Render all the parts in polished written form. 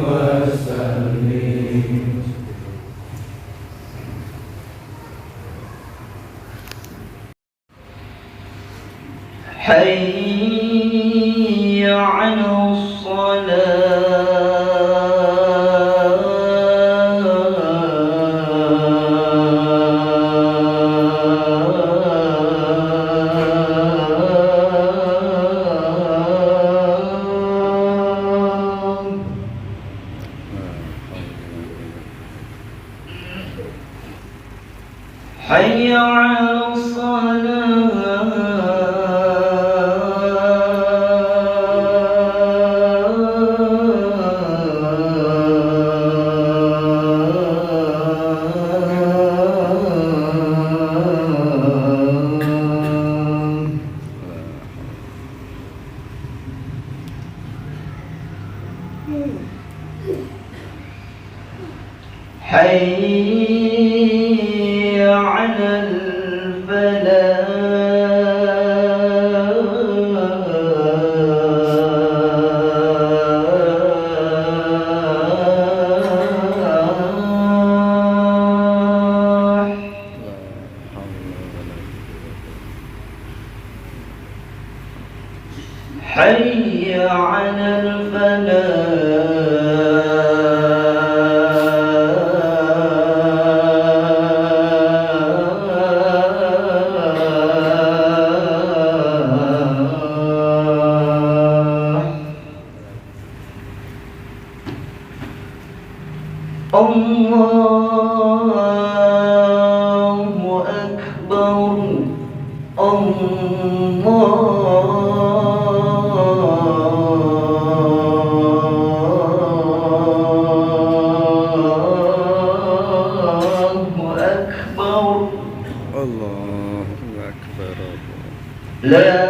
وسلم. حي على حي على حي على الفلاح حي على الله أكبر الله أكبر لا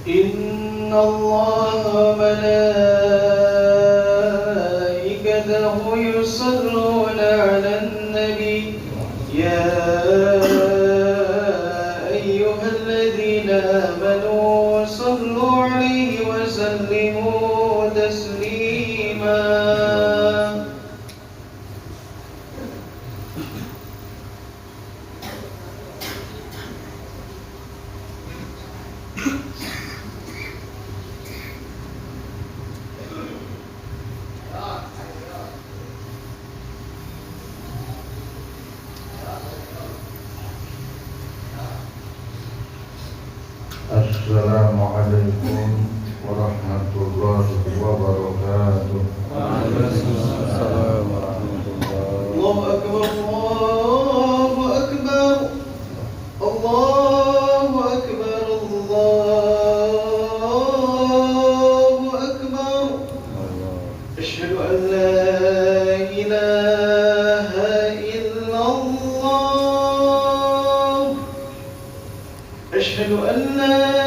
إن الله وملائكته يصلون على النبي يا أيها الذين آمنوا صلوا عليه وسلموا تسليما. Assalamualaikum warahmatullahi wabarakatuh. Waalaikumsalam warahmatullahi. Allahu akbar, Allahu akbar, Allahu akbar, Allahu akbar. Asyhadu an la ilaha illallah. Asyhadu an la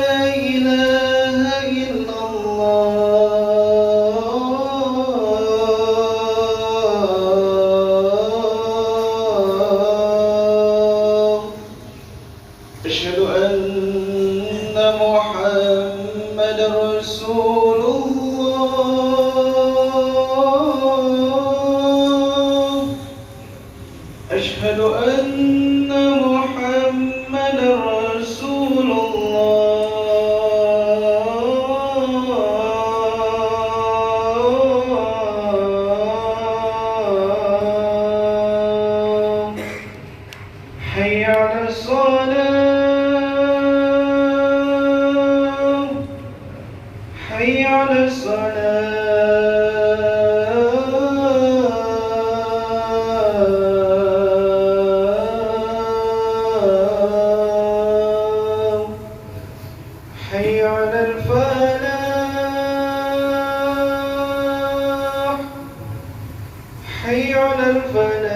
أشهد أن محمد رسول الله. أشهد أن محمد رسول الله. حي على الصلاة، حي على الصلاة. حي على الفلاح حي على الفلاح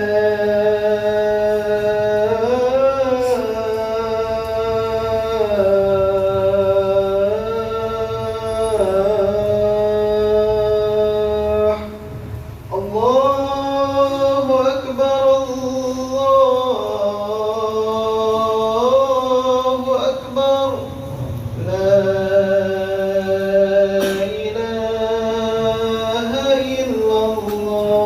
الله أكبر الله أكبر لا إله إلا الله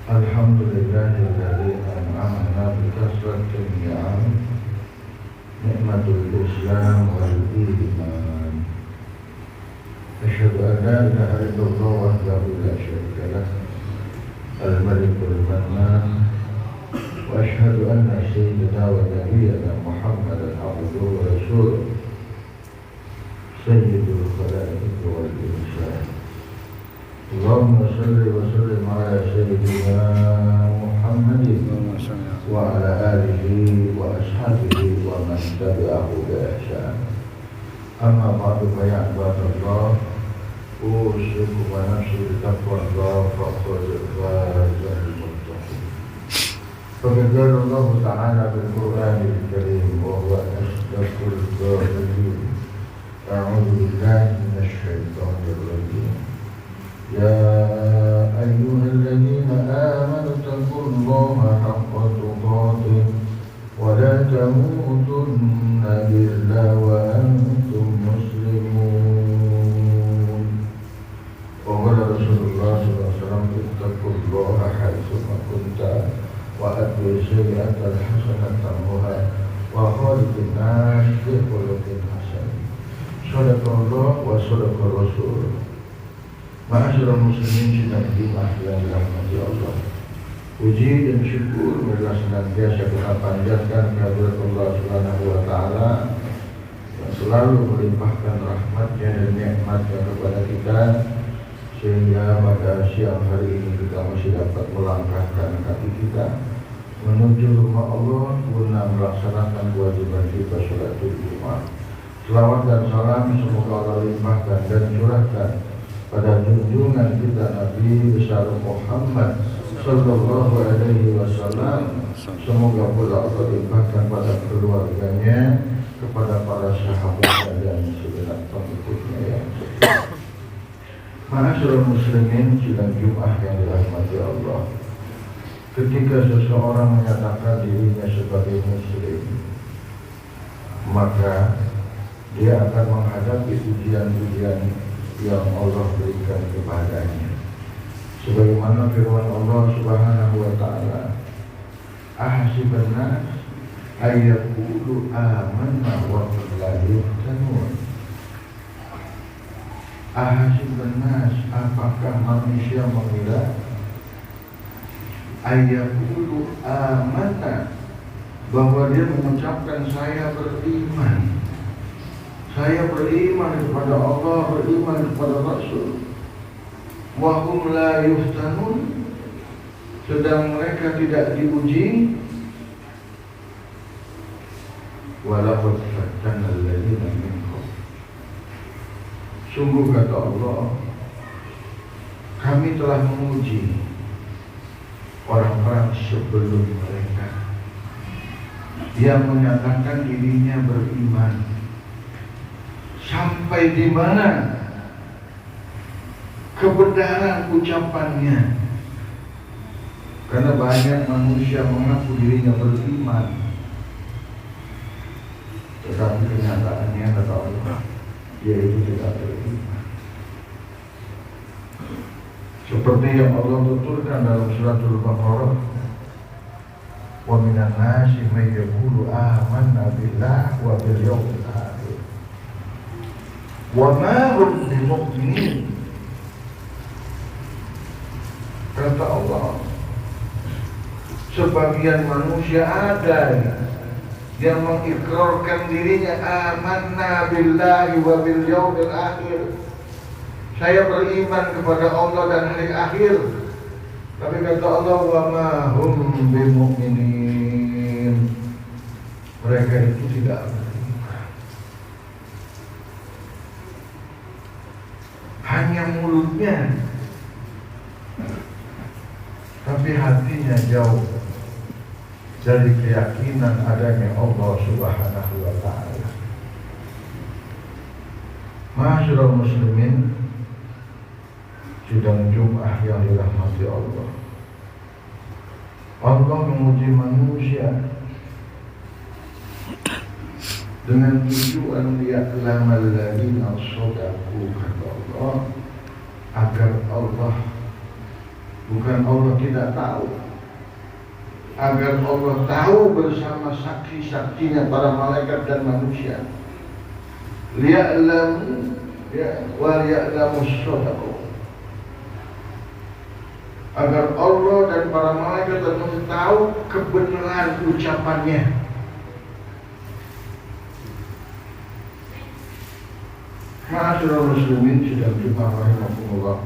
Alhamdulillahilladzi an'amana bi kasratin ni'am ni'matul Islam wal iman. Asyhadu an la ilaha illallah wahdahu la syarika lah al-malikul mannan wa asyhadu anna sayyidina wa nabiyyana Muhammadan abduhu wa rasuluh sayyidul khalaiq wal insan. Allahumma salli wa sallim ala sayyidina Muhammadin wa ala alihi wa ashabihi wa man tabi'ahu bi ihsan. Amma ba'du fa ya ibadallah, usikum wa nafsi bi taqwallah faqad faza al-muttaqin. Faqala Allah Ta'ala bil Qur'anil Karim wa huwa asdaqul qa'ilin. A'udzu billahi minasy syaithanir rajim. يا أيها الذين آمنوا اتقوا الله حق تقاته ولا تموتن إلا وأنتم مسلمون. وقال رسول الله صلى الله عليه وسلم اتقوا الله حيثما كنت وأتبع السيئة الحسنة تمحها وخالق الناس بخلق حسن. صدق الله وصدق الرسول. Ma'asyiral muslimin sidang jemaah yang dirahmati Allah. Puji dan syukur marilah senantiasa kita panjatkan kehadirat Allah Subhanahu wa taala yang selalu melimpahkan rahmat-Nya dan nikmat-Nya kepada kita sehingga pada siang hari ini kita masih dapat melangkahkan kaki kita menuju rumah Allah guna melaksanakan kewajiban kita salatul Jumat. Selawat dan salam semoga Allah limpahkan dan curahkan pada junjungan kita Nabi besar Muhammad sallallahu alaihi wasallam. Semoga pula Allah limpahkan pada keluarganya, kepada para sahabat dan segenap pengikutnya yang setia. Ma'asyiral muslimin sidang Jumat yang dirahmati Allah. Ketika seseorang menyatakan dirinya sebagai muslim, maka dia akan menghadapi ujian-ujian yang Allah berikan kepadanya. Sebagaimana firman Allah Subhanahu wa taala, ahasiban nas ayyaqulu amanna wa hum la yuftanun. Ahasiban nas, apakah manusia mengira ayyaqulu amanna, bahwa dia mengucapkan saya beriman. Saya beriman kepada Allah, beriman kepada Rasul. Wa hum la yuftanun, sedang mereka tidak diuji. Wa laqad fatanna alladziina min qablihim. Sungguh kata Allah, kami telah menguji orang-orang sebelum mereka yang menyatakan dirinya beriman. Sampai di mana kebenaran ucapannya? Karena banyak manusia mengaku dirinya beriman, tetapi kenyataannya kata Allah, dia itu tidak beriman. Seperti yang Allah tuturkan dalam suratul Baqarah, wa minan nasi may yaqulu amanna billahi wa bil yawmil akhir wa ma hum bimu'minin. Kata Allah, sebagian manusia ada yang mengikrarkan dirinya amanna billahi wa bil yawmil akhir. saya beriman kepada Allah dan hari akhir. Tapi kata Allah, wa ma hum bimu'minin, mereka itu tidak beriman. Hanya mulutnya, tapi hatinya jauh dari keyakinan adanya Allah Subhanahu wa ta'ala. Ma'asyiral muslimin, sidang Jumat yang dirahmati Allah. Allah menguji manusia dengan tujuan liya'lamal ladzina shadaqu, kata Allah, agar Allah, bukan Allah tidak tahu, agar Allah tahu bersama saksi-saksinya para malaikat dan manusia. Liya'lamu wa liya'lamu shadaqu, agar Allah dan para malaikat dan manusia tahu kebenaran ucapannya. Ma'asyiral muslimin sidang Jumat rahimahumullah.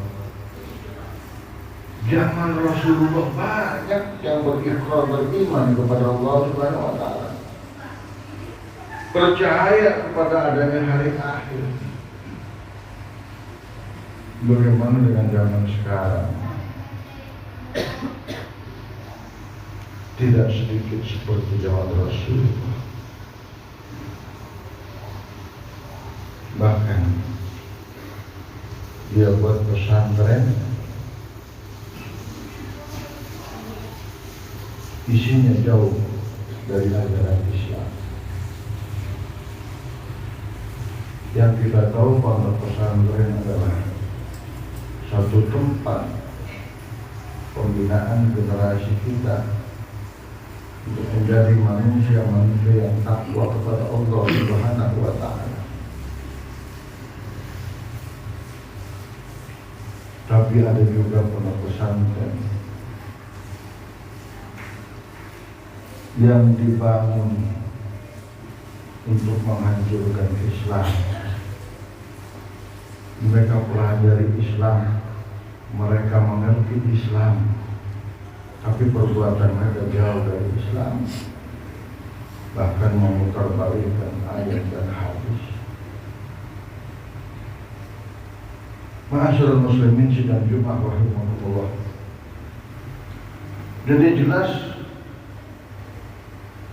Zaman Rasulullah banyak yang berikrar beriman kepada Allah Subhanahu wa ta'ala, percaya kepada adanya hari akhir. Bagaimana dengan zaman sekarang? Tidak sedikit seperti zaman Rasulullah. Bahkan dia buat pesantren, isinya jauh dari ajaran Islam. Yang kita tahu pondok pesantren adalah satu tempat pembinaan generasi kita untuk menjadi manusia-manusia yang takwa kepada Allah Subhanahu wa ta'ala. Tapi ada juga pondok pesantren yang dibangun untuk menghancurkan Islam. Mereka pelajari Islam, mereka mengerti Islam, tapi perbuatan mereka jauh dari Islam, bahkan memutarbalikkan ayat dan hadis. Ma'asyiral muslimin sidang Jumat rahimahullah. Jadi jelas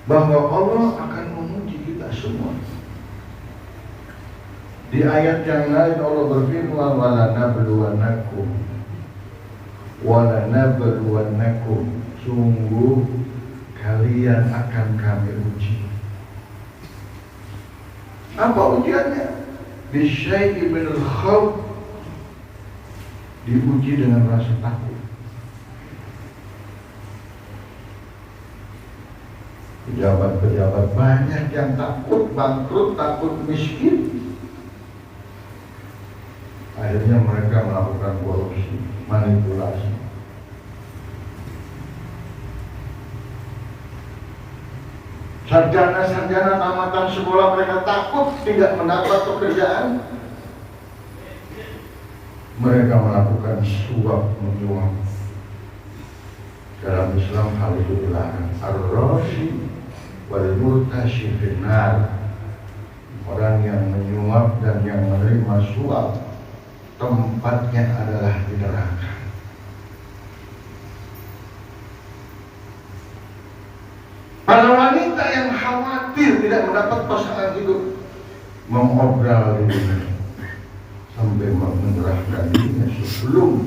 bahwa Allah akan menguji kita semua. Di ayat yang lain Allah berfirman, walanabluwannakum, sungguh kalian akan kami uji. Apa ujiannya? Bisyai'in minal khawf, diuji dengan rasa takut. Pejabat-pejabat banyak yang takut bangkrut, takut miskin. Akhirnya mereka melakukan korupsi, manipulasi. Sarjana-sarjana tamatan sekolah mereka takut tidak mendapat pekerjaan. Mereka melakukan suap menyuap. Dalam Islam hal itu dilarang. Ar-rashi wal murtashi finnar, orang yang menyuap dan yang menerima suap tempatnya adalah di neraka. Para wanita yang khawatir tidak mendapat pasangan hidup mengobral dirinya sampai menyerahkan dirinya sebelum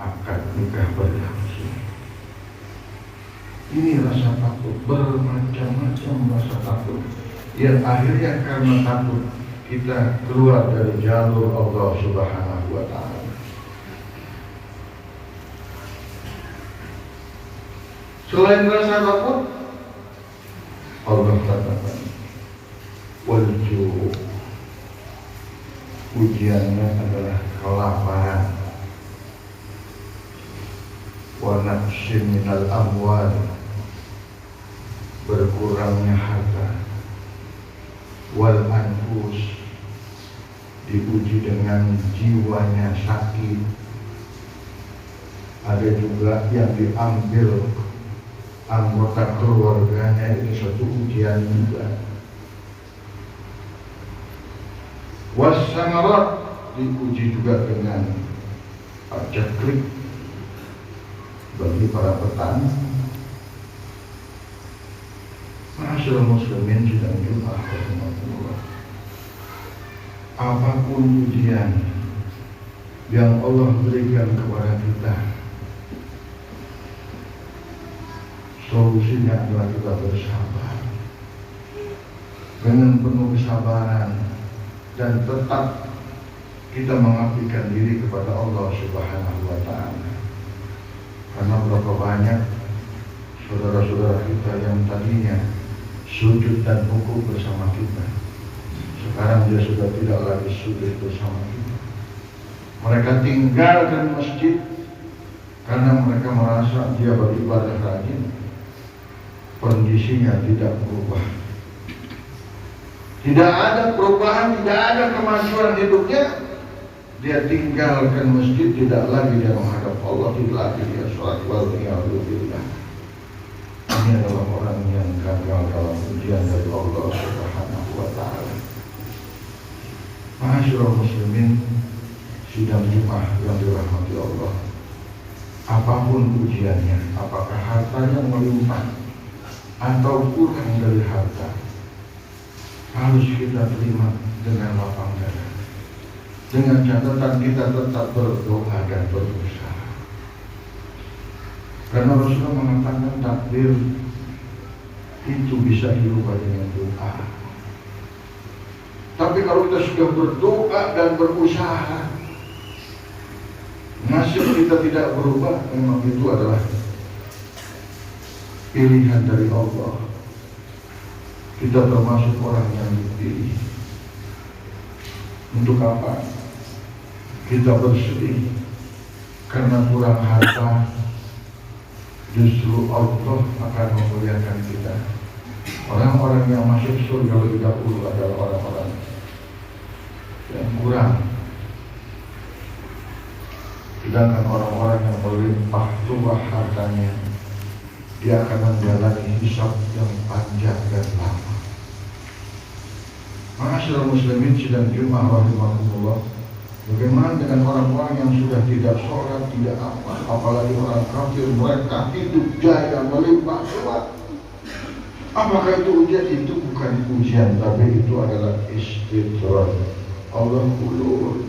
akad nikah berlangsung. Ini rasa takut, bermacam-macam rasa takut, yang akhirnya karena takut kita keluar dari jalur Allah Subhanahu wa ta'ala. Selain rasa takut, Allah katakan wal-ju', ujiannya adalah kelaparan, wa naqsin minal amwal, berkurangnya harta, wal anfus, diuji dengan jiwanya sakit. Ada juga yang diambil anggota keluarganya, ini suatu ujian juga. Wassamarat, diuji juga dengan paceklik bagi para petani. Ma'asyiral muslimin sidang Jumat rahimahullah. Apapun ujian yang Allah berikan kepada kita, solusinya adalah kita bersabar dengan penuh kesabaran dan tetap kita mengabdikan diri kepada Allah Subhanahu wa Ta'ala. Karena berapa banyak saudara-saudara kita yang tadinya sujud dan rukuk bersama kita, sekarang dia sudah tidak lagi sujud bersama kita. Mereka tinggalkan masjid karena mereka merasa dia beribadah rajin. Kondisinya tidak berubah, tidak ada perubahan, tidak ada kemajuan hidupnya. Dia tinggalkan masjid, tidak lagi dia menghadap Allah, tidak lagi dia sholat waliyahulillah. Ini adalah orang yang gagal dalam ujian dari Allah Subhanahu wa Ta'ala. Ma'asyiral muslimin sidang Jumat yang dirahmati Allah. Apapun ujiannya, apakah hartanya melimpah atau kurang dari harta, harus kita terima dengan lapang dada, dengan catatan kita tetap berdoa dan berusaha. Karena Rasulullah mengatakan takdir itu bisa dirubah dengan doa. Tapi kalau kita sudah berdoa dan berusaha, nasib kita tidak berubah, memang itu adalah pilihan dari Allah. Kita termasuk orang yang dipilih. Untuk apa? Kita bersedih karena kurang harta. Justru Allah akan memuliakan kita. Orang-orang yang masuk surga lebih dahulu adalah orang-orang yang kurang. Sedangkan orang-orang yang melimpah ruah hartanya, dia akan menjalani hisab yang panjang dan lama. Ma'asyiral muslimin sidang Jumat rahimahullah. Bagaimana dengan orang-orang yang sudah tidak sholat, tidak amal, apalagi orang kafir, mereka hidup jaya melimpah ruah. Apakah itu ujian? Itu bukan ujian, tapi itu adalah istidraj. Allah ulur.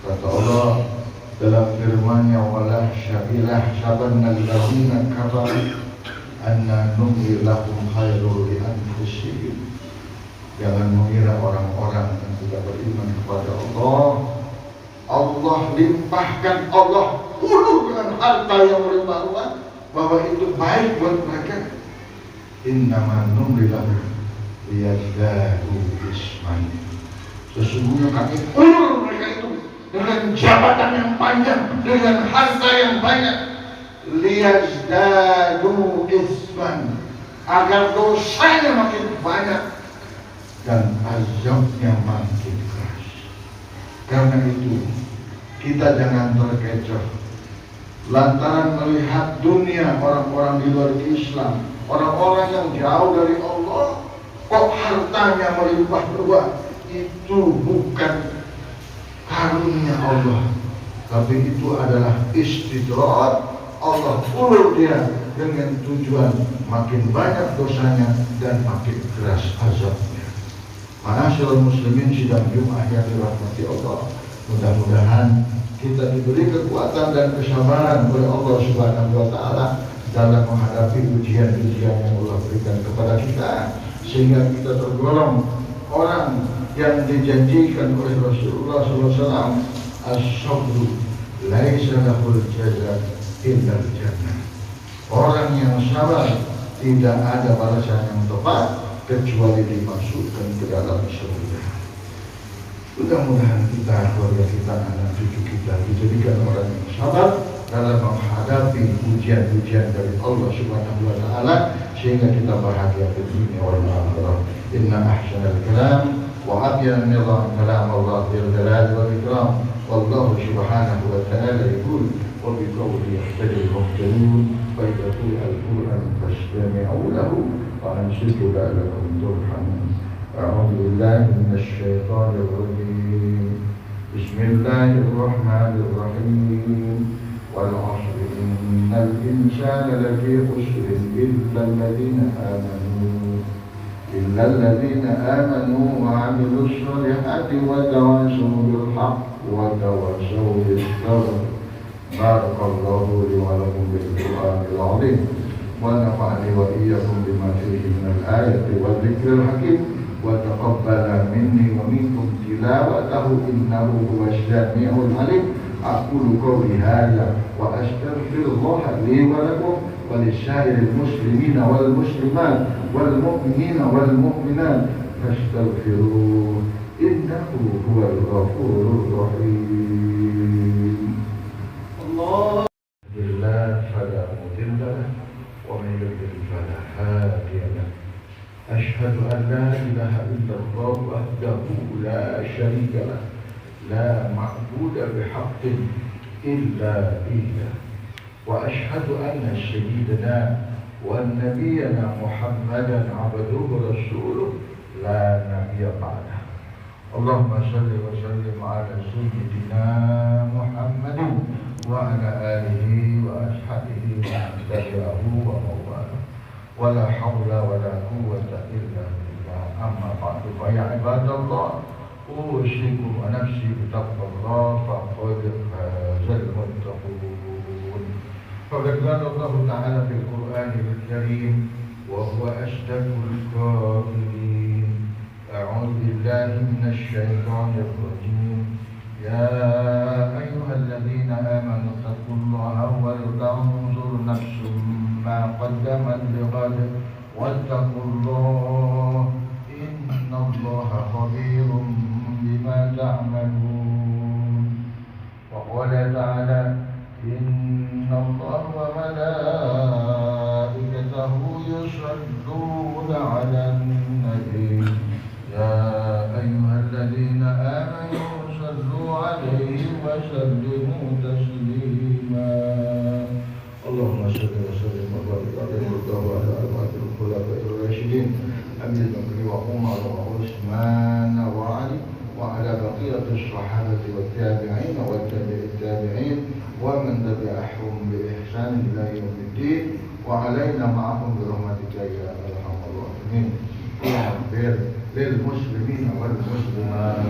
Kata Allah dalam firman-Nya, wala syabilah sabanna allazina kafaru anna numli lahum khairul li anfusihim. Jangan mengira orang-orang yang tidak beriman kepada Allah, Allah limpahkan, Allah ulur dengan harta yang melimpah, bahwa itu baik buat mereka. Innama numli lahum liyazdadu isman. Sesungguhnya kami ulur mereka itu dengan jabatan yang panjang, dengan harta yang banyak, liyazdadu isman, agar dosanya makin banyak dan azabnya makin keras. Karena itu kita jangan terkecoh lantaran melihat dunia orang-orang di luar Islam, orang-orang yang jauh dari Allah, kok hartanya melimpah ruah. Itu bukan karunia Allah, tapi itu adalah istidraj. Allah ulur dia dengan tujuan makin banyak dosanya dan makin keras azabnya. Ma'asyiral muslimin sidang Jumat yang dirahmati Allah, mudah-mudahan kita diberi kekuatan dan kesabaran oleh Allah Subhanahu wa Ta'ala dalam menghadapi ujian-ujian yang Allah berikan kepada kita, sehingga kita tergolong orang yang dijanjikan oleh Rasulullah SAW, as-sabru laisa lahul jaza illa jannah. Orang yang sabar tidak ada balasan yang tepat kecuali dimasukkan ke dalam surga. Mudah-mudahan kita, keluarga kita, anak cucu kita dijadikan orang yang sabar dalam menghadapi ujian-ujian dari Allah Subhanahu wa Ta'ala, sehingga kita bahagia di dunia wal akhirah. Inna ahsanal kalam وأبين النظام كلام الله ذي الجلال والإكرام. والله سبحانه وتعالى يقول وبقوله يهتدي المهتدون فإذا قرئ القرآن فاستمعوا له وأنصتوا لعلكم ترحمون. أعوذ بالله من الشيطان الرجيم. بسم الله الرحمن الرحيم. والعصر إن الإنسان لفي خسر إلا الذين آمنوا وعملوا الصالحات وتواصوا بالحق وتواصوا بالصبر. بارك الله لي ولكم بالقرآن العظيم ونفعني وإياكم بما فيه من الآية والذكر الحكيم وتقبل مني ومنكم تلاوته إنه هو السميع العليم. أقول قولي هذا وأستغفر الله لي ولكم ولسائر المسلمين والمسلمات والمؤمنين والمؤمنات فاستغفروه إنه هو الغفور الرحيم. الله بالله فلا مضل له ومن يضلل فلا هادي له. أشهد أن لا إله إلا الله وحده لا شريك له لا معبود بحق إلا إياه. وأشهد أن سيدنا ونبينا محمدا عبده ورسوله لا نبي بعده. اللهم صل وسلم على سيدنا محمد وعلى آله وأصحابه ومن تبعه وموالاه ولا حول ولا قوة إلا بالله. أما بعد فيا عباد الله أوصيكم ونفسي بتقوى الله فقد فاز المتقون. فقد قال الله تعالى في القرآن الكريم وهو أصدق القائلين. أعوذ بالله من الشيطان الرجيم. يا أيها الذين آمنوا اتقوا الله ولتنظر نفس ما قدمت لغد واتقوا الله إن الله خبير بما تعملون. وقال تعالى إن الله وملائكته يصلون على النبي يا أيها الذين آمنوا صلوا عليه وسلموا تسليما. اللهم صل وسلم وبارك على وعلى آله الخلفاء الراشدين أبي بكر وعمر وعثمان وعلي وعلى بقية الصحابة والتابعين والتابع التابعين ومن تبعهم بإحسان إلى يوم الدين وعلينا معهم برحمتك يا أرحم الراحمين. واغفر للمسلمين والمسلمات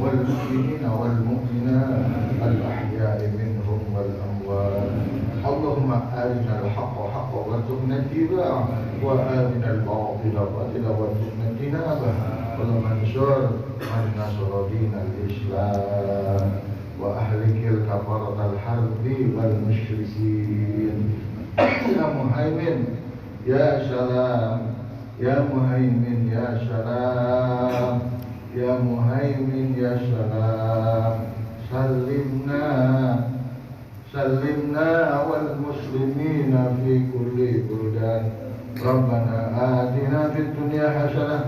والمؤمنين والمؤمنات الأحياء منهم والأموات. اللهم أرنا الحق حقا وارزقنا اتباعه وأرنا الباطل باطلا وارزقنا اجتنابه. اللهم انصر من نصر دين الإسلام وأهلك الكفرة الحرب والمشركين. يا مهيمن يا سلام يا مهيمن يا سلام يا مهيمن يا سلام سلمنا والمسلمين في كل بلدان. ربنا آتنا في الدنيا حسنة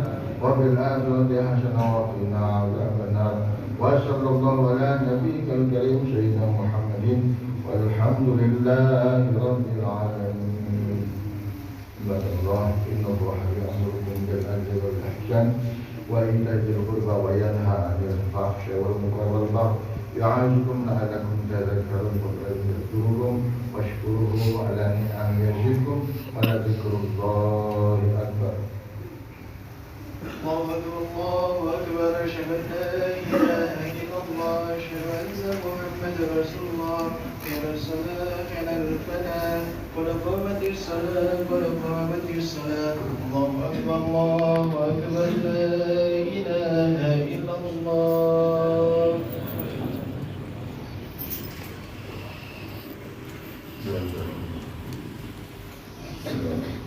وفي الآخرة حسنة وقنا عذاب النار. وصلى الله على نبيك الكريم سيدنا محمد والحمد لله رب العالمين. عباد الله إن الله يأمركم بالعدل والإحسان وإيتاء ذي القربى وينهى عن الفحشاء والمنكر والبغي يعظكم لعلكم تذكرون. فاذكروه واشكروه على نعم يزدكم ولذكر الله أكبر. الله أكبر الله أكبر. أشهد أن لا إله إلا الله أشهد أن محمدا رسول الله. خير الصلاة على الفلاح قد قامت الصلاة قد قامت الصلاة. الله أكبر الله أكبر. لا إله إلا الله. Thank you.